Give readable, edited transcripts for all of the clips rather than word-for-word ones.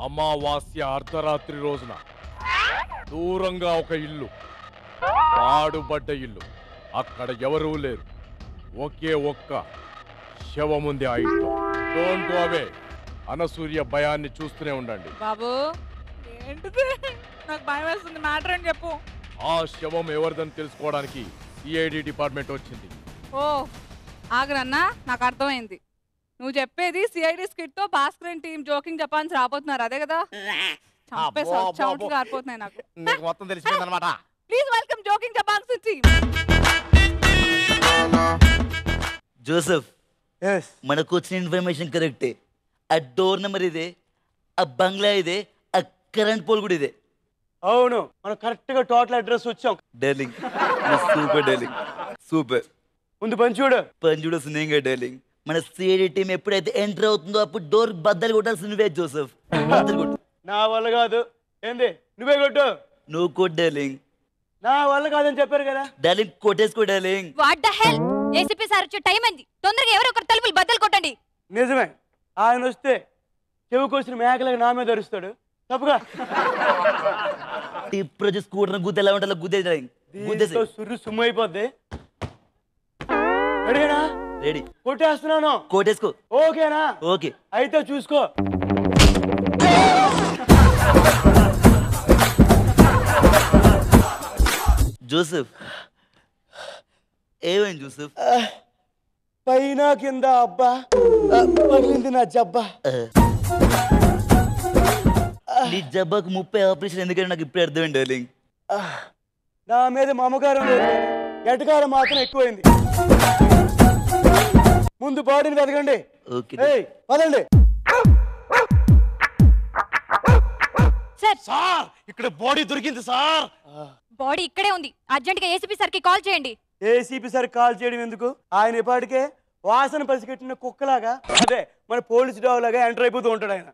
అమావాస్య అర్ధరాత్రి రోజున దూరంగా ఒక ఇల్లు, పాడుబడ్డ ఇల్లు. అక్కడ ఎవరూ లేరు, ఒకే ఒక్క శవముంది ఆ ఇంట్లో. Don't go away. అనసూయ భయాన్ని చూస్తూనే ఉండండి. బాబు ఏంటిది? నాకు భయం వేస్తుంది. మ్యాటర్ అని చెప్పు. ఆ శవం ఎవరిదని తెలుసుకోవడానికి సిఐడి డిపార్ట్మెంట్ వచ్చింది. ఓ ఆగరన్నా, నాకు అర్థమైంది. నువ్వు చెప్పేది సిఐడి స్కిట్ తో భాస్కరన్ టీం జోకింగ్ జపాన్స్ రాబోతున్నారు, అదే కదా? చంపేసావు, చౌట్లు కారిపోతున్నాయి నాకు. నీకు మొత్తం తెలిసిపోయిందన్నమాట. Please welcome joking Japan's team. Joseph, మనకు వచ్చిన ఇన్ఫర్మేషన్ కరెక్టే. ఆ డోర్ నెంబర్ ఇదే, ఆ బంగ్లా ఇదే, ఆ కరెంట్ పోల్ కూడా ఇదే. అవును, మనం కరెక్ట్ గా టోటల్ అడ్రస్ వచ్చాం. Darling, super darling, super. ముందు పని చూడు. పని చూడ సునీంగా డార్లింగ్. మన సిఐడి టీం ఎప్పుడైతే ఎంటర్ అవుతుందో అప్పుడు డోర్ బద్దలు కొట్టాల్సి నువ్వే జోసెఫ్. బద్దలు కొట్టు. నా వల్ల కాదు. ఏంది? నువ్వే కొట్టు. నువ్వు కొట్టు డార్లింగ్. నా వల్ల కాదని చెప్పారు కదా. డార్లింగ్ కొట్టేసుకో darling. What the hell? ACP sir వచ్చే టైం అయింది. తొందరగా ఎవరో ఒకరు తలుపులు బద్దలు కొట్టండి. నిజమే, ఆయన వస్తే చెవుకొచ్చిన మేకలకు నా మీద అరుస్తాడు. తప్పుగా ఇప్పుడు వచ్చి స్కూటర్ గుద్ద ఎలా ఉంటే గుద్దే డార్లింగ్. గుద్దేసి సుర్రు సుమ్ము అయిపోద్ది. రెడీనా? రెడీ. కొట్టేస్తున్నాను. కొట్టేసుకో. ఓకేనా? ఓకే. అయితే చూసుకో. జోసెఫ్, ఏమైంది జోసెఫ్? పైన కింద అబ్బా పగిలింది నా జబ్బా. నీ జబ్బాకు 30 ఆపరేషన్ ఎందుకంటే నాకు ఇప్పుడే అర్థమైంది డార్లింగ్. నా మీద మమకారం లేదు, ఎటకారం మాత్రం ఎక్కువైంది. ముందు బాడీని వెతకండి. ఓకే. పదండి. సార్, సార్ ఇక్కడ బాడీ దొరికింది సార్. బాడీ ఇక్కడే ఉంది. అర్జెంట్ గా ఏసీపీ సార్ కి కాల్ చేయండి. ఏసీపీ సార్ కాల్ చేయడం ఎందుకు? ఆయన ఇప్పటికే వాసన పసిగట్టిన కుక్కలాగా, అదే మన పోలీసు డాగ్ లాగా ఎంటర్ అయిపోతూ ఉంటాడు ఆయన.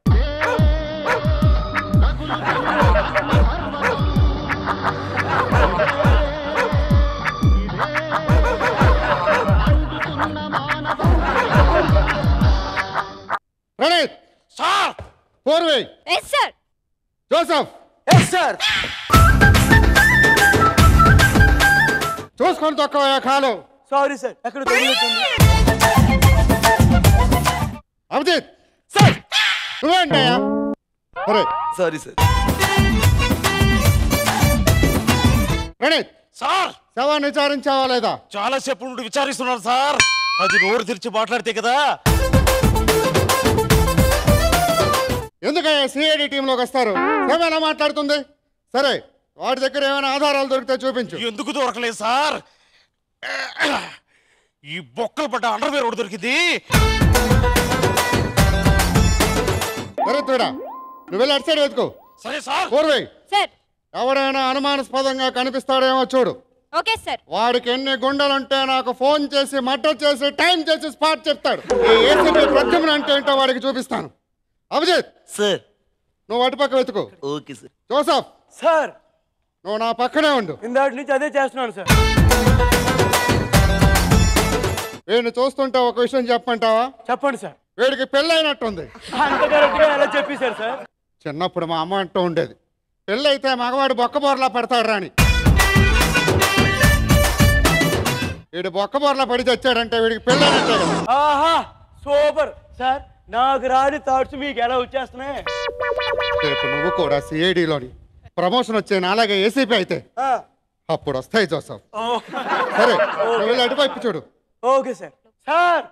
Praneeth sir. Purvi, yes sir. Joseph, yes sir. చూసుకొని తక్కువ కాలు. సారీ సార్, ఎక్కడ తగిలింది? అభిజిత్ సార్, నువ్వేంటయ్యా? అరే సారీ సార్. ప్రణీత్ సార్ శవాన్ని విచారించావా లేదా? చాలా సేపు నుండి విచారిస్తున్నాను సార్. అది నోరు తెరిచి మాట్లాడితే కదా. ఎందుకయ్యా సిఐడి టీంలోకి వస్తారు? ఏమైనా మాట్లాడుతుంది. సరే, వాడి దగ్గర ఏమైనా ఆధారాలు దొరికితే చూపించు. ఎందుకు దొరకలేదు సార్? ఈ బొక్కలు పడ్డ అండర్వేర్ ఒకటి దొరికింది. దొరుకుతుడా? నువ్వు వెళ్ళి అటు సైడ్ వెతుకు. సరే సార్. పూర్వి, సార్. ఎవరైనా అనుమానాస్పదంగా కనిపిస్తాడేమో చూడు. Okay sir. వాడికి ఎన్ని గుండెలుంటే నాకు ఫోన్ చేసి మర్డర్ చేసి టైం చేసి స్పాట్ చెప్తాడు. ఈ ఏసీపీ ప్రత్యుమ్న అంటే ఏంటో వాడికి చూపిస్తాను. అభిజిత్ సార్. నువ్వు అటుపక్క వెతుకు. Okay sir. జోసఫ్ సార్, నువ్వు నా పక్కనే ఉండు. ఇందాటి నుంచి అదే చేస్తున్నాను సార్. వీడిని చూస్తుంటే ఒక విషయం చెప్పంటావా? చెప్పండి సార్. వీడికి పెళ్ళైనట్టుంది. అంత కరెక్ట్ గా ఎలా చెప్పేశారు సార్? చిన్నప్పుడు మా అమ్మ అంటూ ఉండేది, పెళ్ళైతే మగవాడు బొక్కబోర్లా పడతాడు రాని. వీడు బొక్కబోర్లా పడి తెచ్చాడంటే వీడికి పెళ్ళైనట్టే కదా. ఆహా, సూపర్ సార్. నాకు రాని థాట్స్ మీకు ఎలా వచ్చేస్తున్నాయి? రేపు నువ్వు కూడా సిఐడిలోని ప్రమోషన్ వచ్చే నాలాగే ఏసీపీ అయితే అప్పుడు వస్తాయి జోసఫ్. సరే, నువ్వు వెళ్ళి అటువైపు చూడు. Okay sir. సార్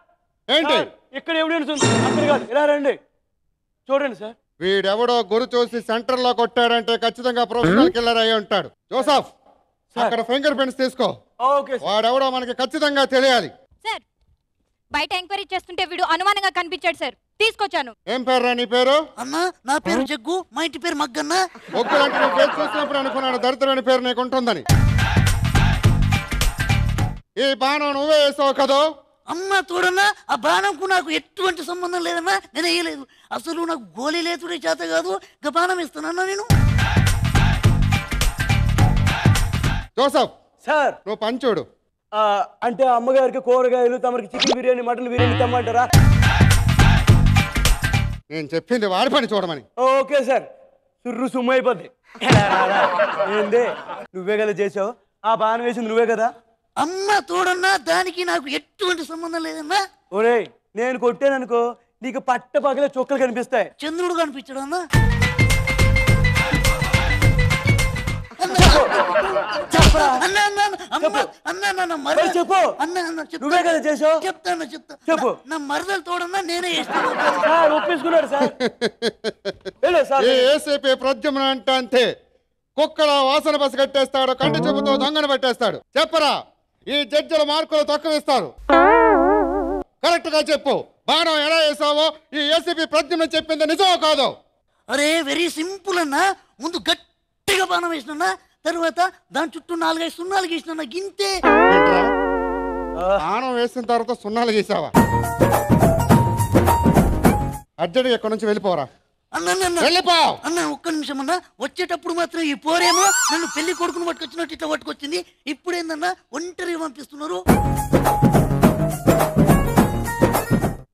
ఏంటి? ఇక్కడ ఎవిడెన్స్ ఉంది. అక్కడ కాదు, ఇలా రండి. చూడండి సార్. వీడెవడో గురి చూసి సెంటర్ లో కొట్టాడంటే ఖచ్చితంగా ప్రొఫెషనల్ కిల్లర్ అయి ఉంటాడు. జోసఫ్, అక్కడ ఫింగర్ ప్రింట్స్ తీసుకో. Okay sir. వాడెవడో మనకి ఖచ్చితంగా తెలియాలి. సార్, బయట ఎంక్వైరీ చేస్తుంటే వీడు అనుమానంగా కనిపించాడు సార్. తీసుకొచ్చాను. ఏం పేరు నీ పేరు? అన్నా, నా పేరు జగ్గు, మా ఇంటి పేరు మగ్గన్న. ఒక్కలాంటి నీ పేరు చూసినప్పుడు అనుకున్నాను దరిద్రమైన పేరు నీకు ఉంటుందని. ఈ బాణం నువ్వే వేసావు కదో? అమ్మా చూడన్నా, ఆ బాణంకు నాకు ఎటువంటి సంబంధం లేదన్నా. నేను వేయలేదు. అసలు నాకు గోళీ లేతుడే చేత కాదు. ఇంకా బాణం ఇస్తానన్నా నేను. జోసఫ్ సార్, నువ్వు పంచుడు. అంటే అమ్మగారికి కూరగాయలు, తమరికి చికెన్ బిర్యానీ, మటన్ బిర్యానీ తెమ్మంటారా? నేను చెప్పింది వాడి పని చూడమని. Okay sir. సుర్రు సుమ్ము అయిపోద్ది. ఏంది నువ్వే కదా చేసావు? ఆ బాణం వేసింది నువ్వే కదా? అమ్మ తోడన్నా దానికి నాకు ఎటువంటి సంబంధం లేదన్నా. ఒరేయ్ నేను కొట్టాననుకో నీకు పట్ట పగల చుక్కలు కనిపిస్తాయి. చంద్రుడు కనిపించడు అన్నా. నువ్వే కదా చేసావు? చెప్తాను చెప్పు. నా మరదలు తోడన్నా నేనే ఒప్పేసుకున్నాడు సార్. ఏసీపీ ప్రద్యుమ్న అంటే అంతే. కుక్కల వాసన బస కట్టేస్తాడు, కంటి చూపుతో దొంగను పట్టేస్తాడు. చెప్పరా, ఈ జడ్జిల మార్కులు తక్కువ ఇస్తారు. కరెక్ట్ గా చెప్పు, బాణం ఎలా వేసావో ఈ ఏసీపీ ప్రద్యుమ్న చెప్పింది నిజమో కాదో? అరే వెరీ సింపుల్ అన్నా. ముందు గట్టిగా బాణం వేసినా, తర్వాత దాని చుట్టూ 4-5 సున్నాలు గీసిన గింతే. బాణం వేసిన తర్వాత సున్నాలు గీసావా? అర్జెంట్ ఎక్కడి నుంచి వెళ్ళిపోరా. అన్న ఒక్క నిమిషం అన్నా. వచ్చేటప్పుడు మాత్రం ఈ పోరేమో నన్ను పెళ్లి కొడుకుని పట్టుకొచ్చినట్టు ఇట్లా పట్టుకొచ్చింది. ఇప్పుడేందన్నా ఒంటరి పంపిస్తున్నారు.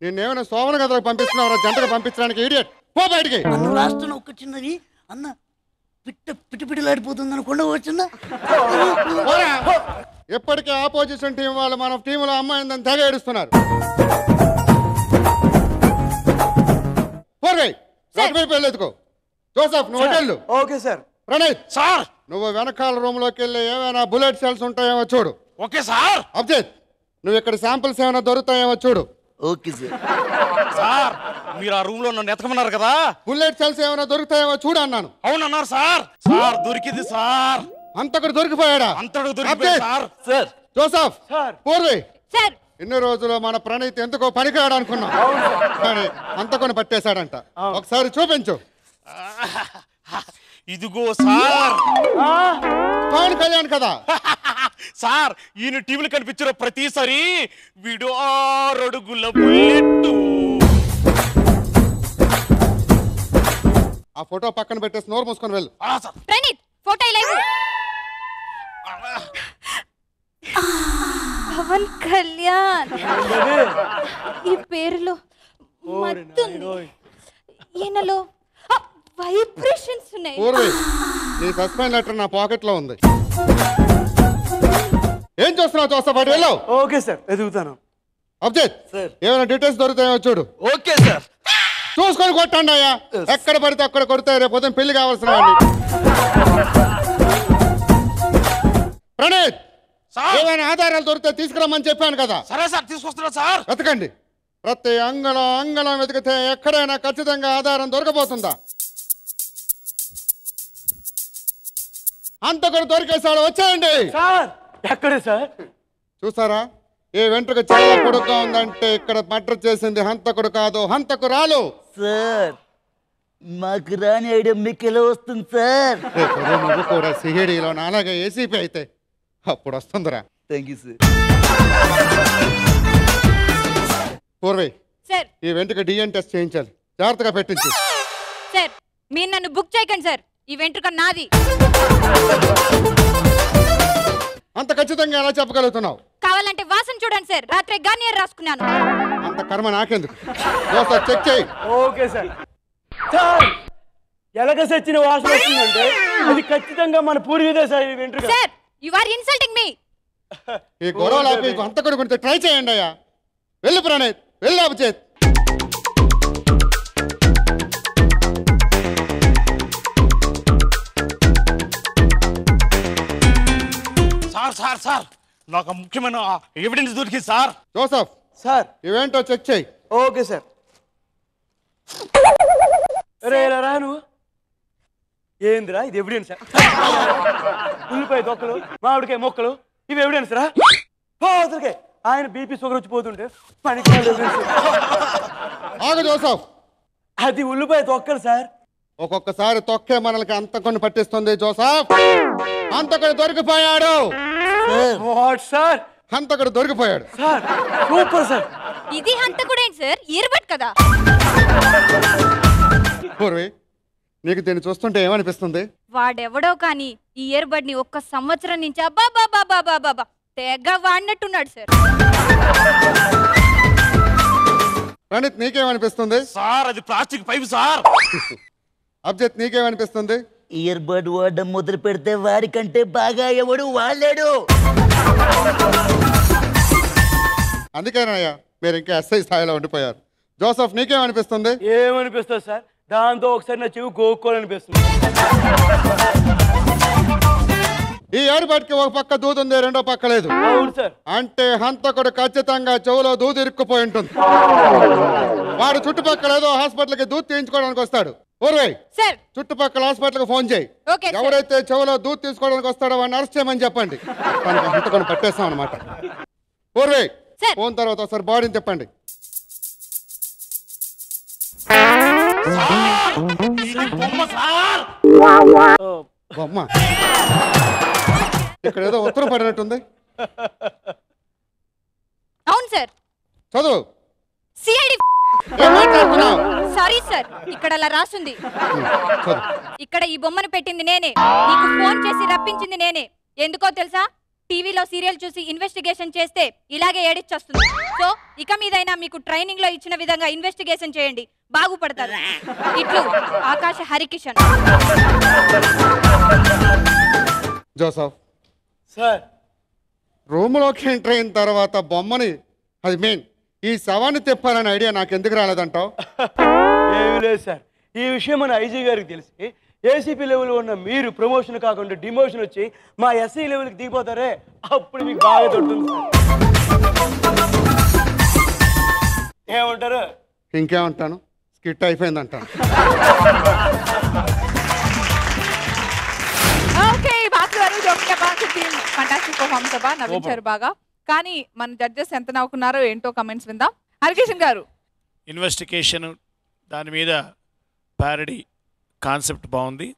నిన్నేమైనా సోమన గదిలోకి పంపిస్తున్నావు జంటగా పంపించడానికి? ఇడియట్, పో బయటికి. అన్న లాస్ట్ ఒక్క చిన్నది అన్న, పిట్టలాడిపోతుంది అనుకుండా వచ్చిందా? ఎప్పటికీ ఆపోజిషన్ టీం వాళ్ళు మన టీంలో అమ్మాయిందని తెగ ఏడుస్తున్నారు. వెళ్ళేదుకో. జోసఫ్ నువ్వు వెళ్ళు. Okay sir. ప్రణీత్ సార్, నువ్వు వెనకాల రూమ్ లోకి వెళ్ళి ఏమైనా బుల్లెట్ సెల్స్ ఉంటాయేమో చూడు. Okay sir. అబ్జిత్ నువ్వు ఇక్కడ శాంపిల్స్ ఏమైనా దొరుకుతాయేమో చూడు. Okay sir. సార్ మీరు ఆ రూమ్ లో నన్ను ఎతకమన్నారు కదా, బుల్లెట్ సెల్స్ ఏమైనా దొరుకుతాయేమో చూడు అన్నాను. అవునన్నారు సార్. సార్ దొరికింది సార్. అంతకుడు దొరికిపోయాడా? అంతడు దొరికిపోయాడు sir. Sir. Joseph Purvi sir ఇన్ని రోజులు మన ప్రణీత్ ఎందుకో పనికిరాడు అనుకున్నాం, కానీ అంతకొని పట్టేశాడంట. ఒకసారి చూపించు. ఇదిగో సార్. పవన్ కళ్యాణ్ కదా సార్. ఈయన టీవీలు కనిపించిన ప్రతిసారి వీడు 6 అడుగుల బుల్లెట్. ఆ ఫోటో పక్కన పెట్టేసి నోరు మూసుకొని వెళ్ళు. ప్రణీత్ ఫోటో లేవు. పవన్ కళ్యాణ్ ఈ పేరులో మత్తుంది, ఈయనలో వైబ్రేషన్స్ ఉన్నాయి. పూర్వి నీ సస్పెండ్ లెటర్ నా పాకెట్ లో ఉంది. ఏం చూస్తున్నావు? చూస్తా పాటు వెళ్ళు. Okay sir, ఎదుగుతాను. అబ్జిత్ ఏమైనా డీటెయిల్స్ దొరుకుతాయో చూడు. Okay sir. చూసుకొని కొట్టండి అయ్యా. ఎక్కడ పడితే అక్కడ కొడితే రేపు ఉదయం పెళ్లి కావాల్సిన వాడిని. ప్రణీత్ ఏమైనా ఆధారాలు దొరికితే తీసుకురమ్మని చెప్పాను కదా. సరే సార్, తీసుకొస్తున్నా సార్. వెతకండి. ప్రతి అంగళం వెతికితే ఎక్కడైనా ఖచ్చితంగా ఆధారం దొరకబోతుందా? అంతకుడు దొరికేసాడు. వచ్చేయండి. సార్ ఎక్కడే సార్? చూసారా, ఏ వెంట్రుక చాలా పొడుగ్గా ఉందంటే ఇక్కడ మర్డర్ చేసింది హంతకుడు కాదు, హంతకురాలు. సార్ మాకు రాని ఐడియా మీకు ఎలా వస్తుంది సార్? నువ్వు కూడా సిఐడిలో అలాగే ఏసీపీ అయితే అప్పుడు వస్తుందిరా. Thank you sir. Purvi sir ఈ వెంట్రుక డిఎన్ టెస్ట్ చేయించాలి, జాగ్రత్తగా పెట్టించు. సార్ మీరు నన్ను బుక్ చేయకండి సార్, ఈ వెంట్రుక నాది. అంత ఖచ్చితంగా ఎలా చెప్పగలుగుతున్నావు? కావాలంటే వాసన చూడండి సార్, రాత్రి గార్నియర్ రాసుకున్నాను. అంత కర్మ నాకెందుకు? చెక్ చేయి. Okay sir. సార్ ఎలాగ సచ్చిన వాసన వచ్చిందంటే అది ఖచ్చితంగా మన పూర్వీదే సార్. ఈ వెంట్రుక. Sir you are insulting me. ఈ గొడవలు ఆపి హంతకుడు గురించి ట్రై చేయండి అయ్యా. వెళ్ళు ప్రణీత్, వెళ్ళు. అభిజిత్ సార్ సార్ సార్ నాకు ముఖ్యమైన ఎవిడెన్స్ దొరికింది సార్. జోసఫ్ సార్ ఇవేంటో చెక్ చేయి. Okay sir. రే రా నువ్వు. ఏందిరా ఇది? ఎవిడెన్స్. ఉల్లిపాయ తొక్కలు, మామిడికాయ మొక్కలు, ఇవి ఎవిడెన్స్ రా. అసలుకే ఆయన బీపీ షుగర్ వచ్చిపోతుంటే పనికి ఆగు జోసఫ్. అది ఉల్లిపాయ తొక్కలు సార్. ఒక్కొక్కసారి తొక్కే మనల్కి అంతకొని పట్టిస్తుంది. జోసఫ్ అంతకుడు దొరికిపోయాడు. సార్ హంతకుడు దొరికిపోయాడు. Sir super sir. ఇది హంతకుడేంటి సార్? ఇయర్బడ్ కదా. పూర్వి నీకు దీన్ని చూస్తుంటే ఏమనిపిస్తుంది? వాడెవడో కానీ ఈ ఇయర్బడ్ ని 1 సంవత్సరం నుంచి అబ్బాబాబాబాబాబా తెగ వాడినట్టున్నాడు సార్. ప్రణీత్ నీకేమనిపిస్తుంది? సార్ అది ప్లాస్టిక్ పైపు సార్. అబ్జెత్ నీకేమనిపిస్తుంది? ఇయర్ బడ్ వాడడం మొదలు పెడితే వాడికంటే బాగా ఎవడు వాడలేడు. అందుకేనయ్యా మీరు ఇంకా ఎస్ఐ స్థాయిలో ఉండిపోయారు. జోసఫ్ నీకేమనిపిస్తుంది? ఏమనిపిస్తుంది సార్? దాంతో ఒకసారి నా చెవి గోక్కోవాలనిపిస్తుంది. ఈ ఏర్పాటుకి ఒక పక్క దూది ఉంది, రెండో పక్క లేదు. అవును సార్. అంటే హంతకుడు ఖచ్చితంగా చెవులో దూది ఇరుక్కుపోయి ఉంటుంది. వాడు చుట్టుపక్కల ఏదో హాస్పిటల్కి దూది తీయించుకోవడానికి వస్తాడు. ఊర్వై సార్ చుట్టుపక్కల హాస్పిటల్కి ఫోన్ చేయి. Okay sir. ఎవరైతే చెవులో దూది తీసుకోవడానికి వస్తాడో వాడిని అరెస్ట్ చేయమని చెప్పండి. తనకి హంతకుని పట్టేస్తాం అనమాట. ఊర్వై సార్. ఫోన్ తర్వాత ఒకసారి బాడీని చెప్పండి. ఇది బొమ్మ సార్. బొమ్మ ఇక్కడ ఏదో ఉత్తరం పడినట్టుంది. అవును సార్. చదువు. సిఐడి. ఏం మాట్లాడుతున్నావు? సారీ సార్, ఇక్కడ అలా రాసుంది. చదువు. ఇక్కడ ఈ బొమ్మను పెట్టింది నేనే, నీకు ఫోన్ చేసి రప్పించింది నేనే. ఎందుకో తెలుసా? టీవీలో సీరియల్ చూసి ఇన్వెస్టిగేషన్ చేస్తే ఇలాగే ఏడిచొస్తుంది. సో ఇక మీదైనా మీకు ట్రైనింగ్ లో ఇచ్చిన విధంగా ఇన్వెస్టిగేషన్ చేయండి, బాగుపడతారు. ఇట్లు ఆకాశ హరికిషన్. జోసఫ్ సార్ రూమ్లోకి ఎంటర్ అయిన తర్వాత బొమ్మని అది మెయిన్ ఈ శవాన్ని తిప్పాలనే ఐడియా నాకు ఎందుకు రాలేదంటావు? ఏమీ లేదు సార్. ఈ విషయం మన ఐజీ గారికి తెలిసి ఏసీపీ లెవెల్ ఉన్న మీరు ప్రమోషన్ కాకుండా డిమోషన్ వచ్చి మా ఎస్ఐ లెవెల్కి దిగిపోతారే, అప్పుడు మీకు బాగా దొరుకుతుంది సార్. ఏమంటారు? ఇంకేమంటాను, స్కిట్ అయిపోయిందంటాను. ఓకే భాస్కర్ గారు జోకింగ్ చెప్పాల్సి టీమ్ ఫంటాస్టిక్ పర్ఫార్మెన్స్ అబ్బా, నవ్వించారు బాగా. కానీ మన జడ్జెస్ ఎంత నవ్వుకున్నారో ఏంటో కమెంట్స్ విందాం. హరికిషన్ గారు. ఇన్వెస్టిగేషన్ దాని మీద ప్యారడీ కాన్సెప్ట్ బాగుంది,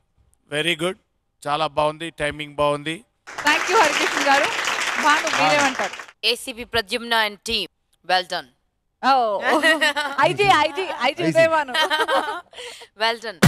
వెరీ గుడ్, చాలా బాగుంది, టైమింగ్ బాగుంది. థ్యాంక్ యూ హరికిషన్ గారు. భాను మీరేమంటారు? ACP Pradyumna and team well done. IG Uday Bhanu well done.